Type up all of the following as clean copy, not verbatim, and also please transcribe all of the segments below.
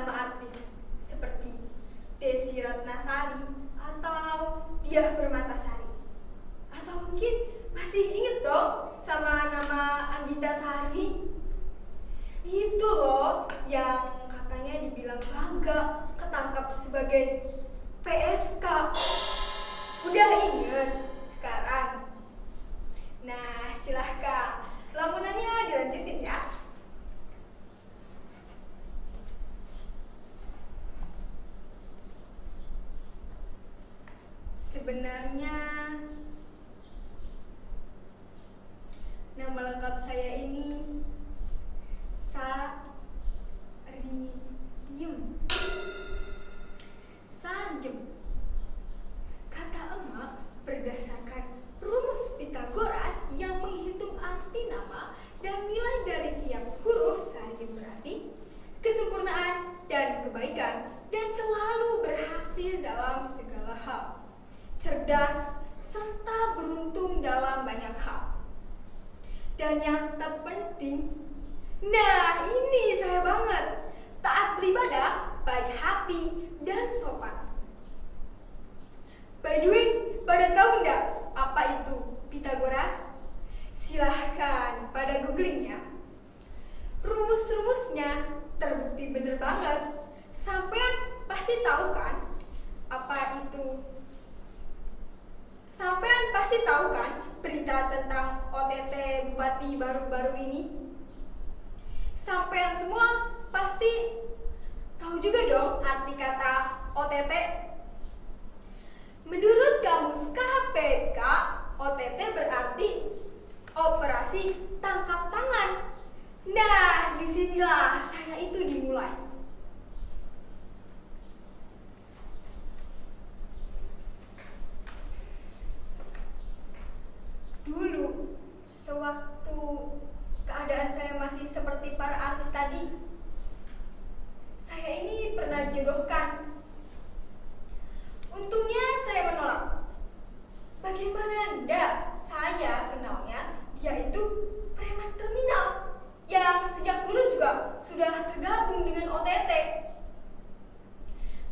nama artis seperti Desi Ratnasari atau Diah Permatasari. Atau mungkin masih inget dong sama nama Anggita Sari? Itu loh yang katanya dibilang bangga ketangkap sebagai PSK. Udah inget sekarang? Nah, silahkan lamunannya dilanjutin ya. Sebenarnya nama lengkap saya ini Sariem. Sariem. Kata emak berdasarkan rumus Pitagoras yang menghitung arti nama dan nilai dari tiap huruf. Sariem berarti kesempurnaan dan kebaikan dan selalu berhasil dalam segala hal. Cerdas, serta beruntung dalam banyak hal. Dan yang terpenting, nah ini saya banget, taat beribadah, baik hati, dan sopan. By the way, pada tahu nggak apa itu Pitagoras? Silahkan pada googling ya. Rumus-rumusnya terbukti bener banget. Sampean pasti tahu kan apa itu? Sampean pasti tahu kan berita tentang OTT Bupati baru-baru ini? Sampean semua pasti tahu juga dong arti kata OTT. Menurut kamus KPK, OTT berarti operasi tangkap tangan. Nah, disinilah saya itu dimulai. Dulu, sewaktu keadaan saya masih seperti para artis tadi, saya ini pernah dijodohkan. Untungnya saya menolak. Bagaimana enggak saya kenalnya dia itu preman terminal yang sejak dulu juga sudah tergabung dengan OTT.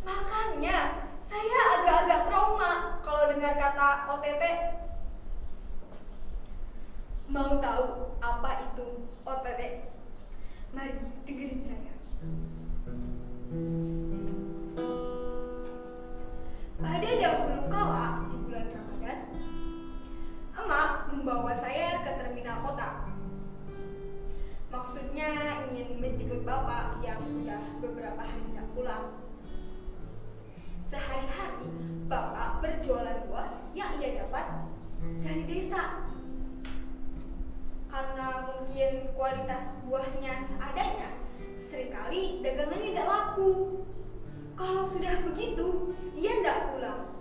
Makanya saya agak-agak trauma kalau dengar kata OTT. Mau tahu apa itu OTT? Mari dengerin saya. Pada dahulu kala di bulan Ramadan, emak membawa saya ke terminal kota. Maksudnya ingin menjemput bapak yang sudah beberapa hari tidak pulang. Sehari-hari bapak berjualan buah yang ia dapat dari desa. Karena mungkin kualitas buahnya seadanya, seringkali dagangannya tidak laku. Kalau sudah begitu, ia tidak pulang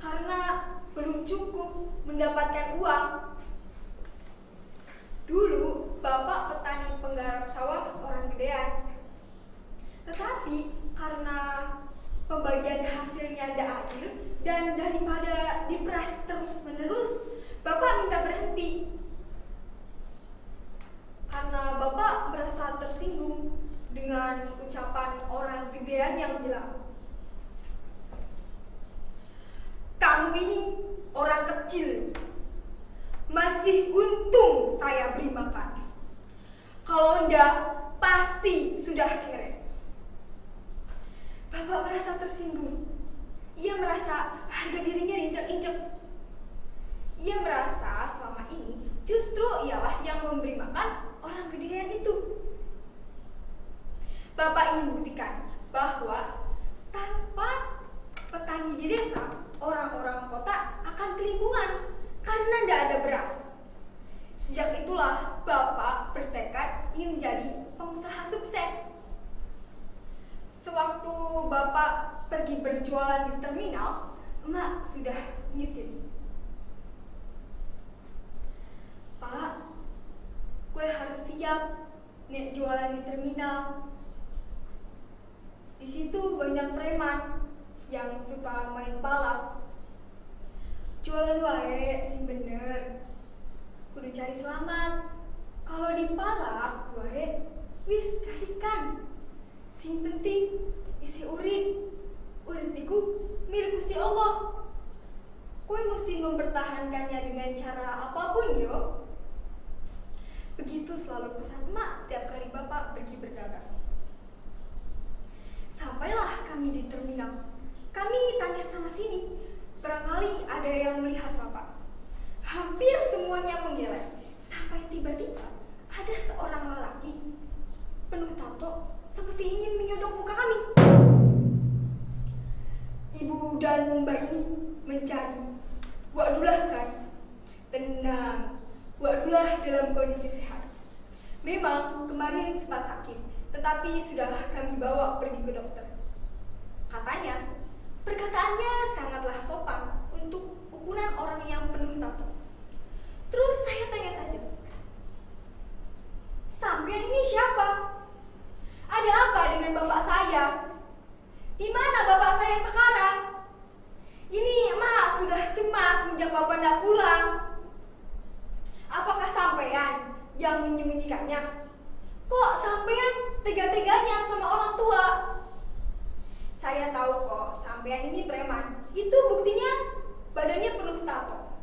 karena belum cukup mendapatkan uang. Dulu bapak petani penggarap sawah orang gedean. Tetapi karena pembagian hasilnya tidak adil dan daripada diperas terus-menerus, bapak minta berhenti. Karena bapak merasa tersinggung dengan ucapan orang gedean yang bilang, "Kamu ini orang kecil, masih untung saya beri makan. Kalau enggak, pasti sudah kere." Bapak merasa tersinggung. Ia merasa harga dirinya diinjak-injak. Ia merasa selama ini justru ialah yang memberi makan orang gedean itu. Bapak ingin buktikan bahwa tanpa petani di desa, orang-orang kota akan kelimpungan karena tidak ada beras. Sejak itulah Bapak bertekad ingin menjadi pengusaha sukses. Sewaktu Bapak pergi berjualan di terminal, emak sudah ngingetin, "Pak, gue harus siap nek jualan di terminal. Di situ banyak preman yang suka main balap. Jualan wae sing bener. Kudu cari selamat. Kalau dipalak wae, wis kasihkan. Sing penting isi urip iku milik Gusti Allah. Kowe mesti mempertahankannya dengan cara apapun yo. Begitu selalu pesan emak setiap kali bapak pergi berdagang. Sampailah kami di terminal. Kami tanya sana sini. Barangkali ada yang melihat bapak. Hampir semuanya menggeleng. Sampai tiba-tiba ada seorang lelaki penuh tato seperti ingin menyodok muka kami. Ibu dan mbak ini mencari. Wa'dulah kan. Tenang. Wa'dulah dalam kondisi sehat. Memang kemarin sempat sakit, tetapi sudah kami bawa pergi ke dokter. Katanya, perkataannya sangatlah sopan untuk ukuran orang yang penuh tato. Terus saya tanya saja, sampean ini siapa? Ada apa dengan bapak saya? Di mana bapak saya sekarang? Ini emak sudah cemas sejak bapak tidak pulang. Apakah sampean yang menyembunyikannya? Kok sampean tega-teganya sama orang tua? Saya tahu kok sampean ini preman. Itu buktinya badannya penuh tato.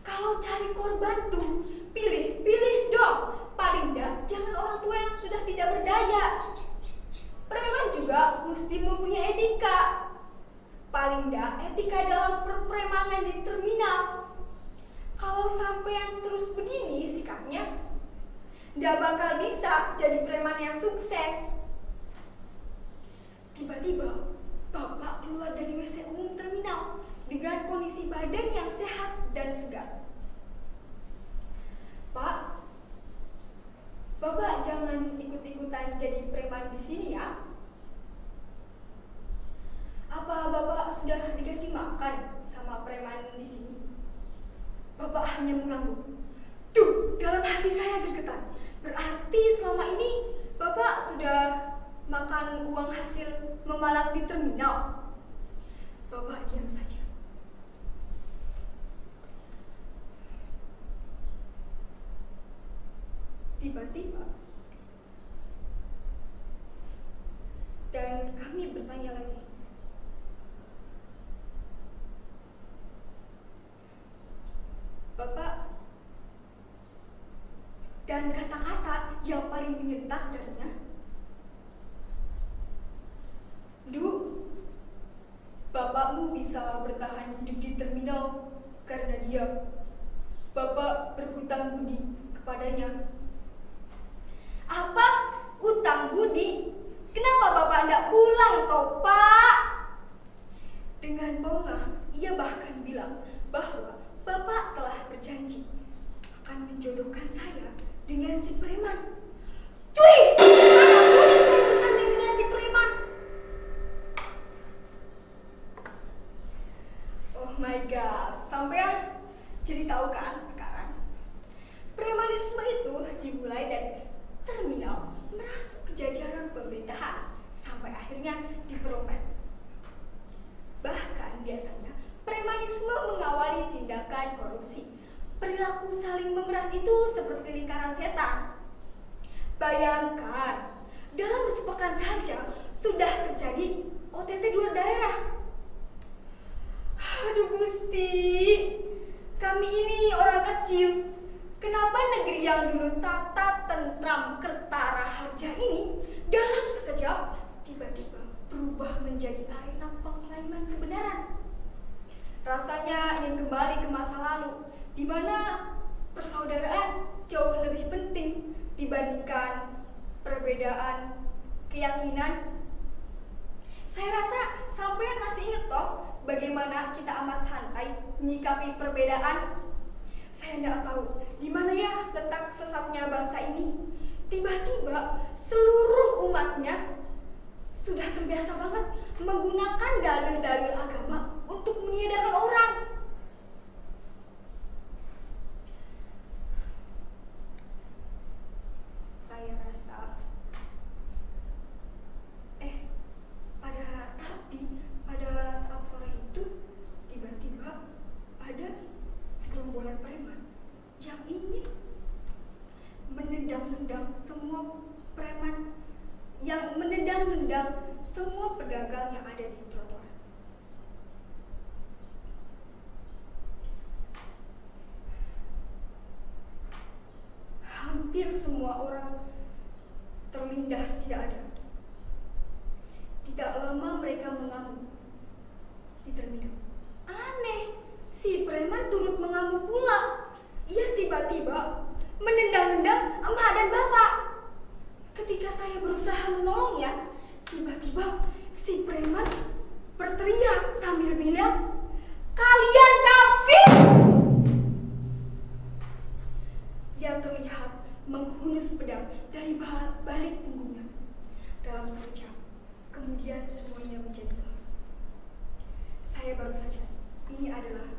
Kalau cari korban tuh pilih dong. Paling enggak jangan orang tua yang sudah tidak berdaya. Preman juga mesti mempunyai etika. Paling enggak etika dalam perpremanan di terminal. Kalau sampean terus begini sikapnya, nggak bakal bisa jadi preman yang sukses. Tiba-tiba, bapak keluar dari WC umum terminal dengan kondisi badan yang sehat dan segar. Pak, bapak jangan ikut-ikutan jadi preman di sini ya. Apa bapak sudah dikasih makan sama preman di sini? Bapak hanya mengangguk. Duh, dalam hati saya bergetar. Berarti selama ini bapak sudah makan uang hasil memalak di terminal. Bapak diam saja. Tiba-tiba, dan kami bertanya lagi. Bapak, dan kata-kata yang paling menyentak darinya, "Du, bapakmu bisa bertahan hidup di terminal karena dia. Bapak berhutang budi kepadanya." Apa? Utang budi? Kenapa bapak tidak pulang toh, Pak? Dengan bongkah, ia bahkan bilang bahwa bapak telah berjanji akan menjodohkan saya dengan si preman. Cuy, mana sudi saya bersanding dengan si preman? Oh my god, sampean jadi tahu kan sekarang? Premanisme itu dimulai dari terminal merasuk ke jajaran pemerintahan sampai akhirnya diperoleh. Bahkan biasanya premanisme mengawali tindakan korupsi. Perilaku saling memeras itu seperti lingkaran setan. Bayangkan, dalam sepekan saja sudah terjadi OTT 2 daerah. Aduh Gusti, kami ini orang kecil. Kenapa negeri yang dulu tata tentram kertara harja ini dalam sekejap tiba-tiba berubah menjadi arena penglaiman kebenaran? Rasanya ingin kembali ke masa lalu, di mana persaudaraan jauh lebih penting dibandingkan perbedaan keyakinan. Saya rasa sampean masih ingat toh bagaimana kita amat santai menyikapi perbedaan. Saya tidak tahu di mana ya letak sesatnya bangsa ini. Tiba-tiba seluruh umatnya sudah terbiasa banget menggunakan dalil-dalil agama untuk meniadakan orang. Saya rasa pada saat sore itu tiba-tiba ada segerombolan preman yang ingin menendang-nendang semua preman menendang-nendang semua pedagang yang ada di trotoar. Hampir semua orang terlindas tidak ada. Tidak lama mereka mengamuk di terminal. Aneh, si preman turut mengamuk pula. Ia tiba-tiba menendang-nendang emak dan bapak. Ketika saya berusaha menolongnya, tiba-tiba si preman berteriak sambil bilang, "Kalian kafir!" Dia terlihat menghunus pedang dari balik punggungnya. Dalam sekejap, kemudian semuanya menjadi gelap. Saya baru sadar, ini adalah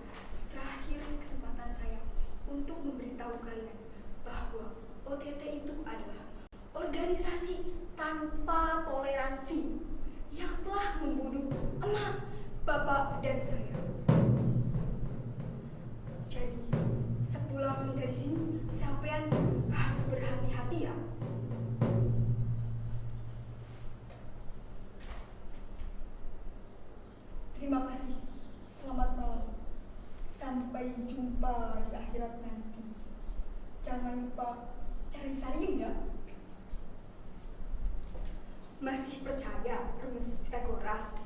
terakhir kesempatan saya untuk memberitahu kalian bahwa OTT itu adalah organisasi tanpa toleransi yang telah membunuh emak, bapak, dan saya. Jadi, sepulang dari sini, sampean harus berhati-hati ya. Terima kasih. Selamat malam. Sampai jumpa di akhirat nanti. Jangan lupa cari salim ya. Masih percaya rumus Pitagoras?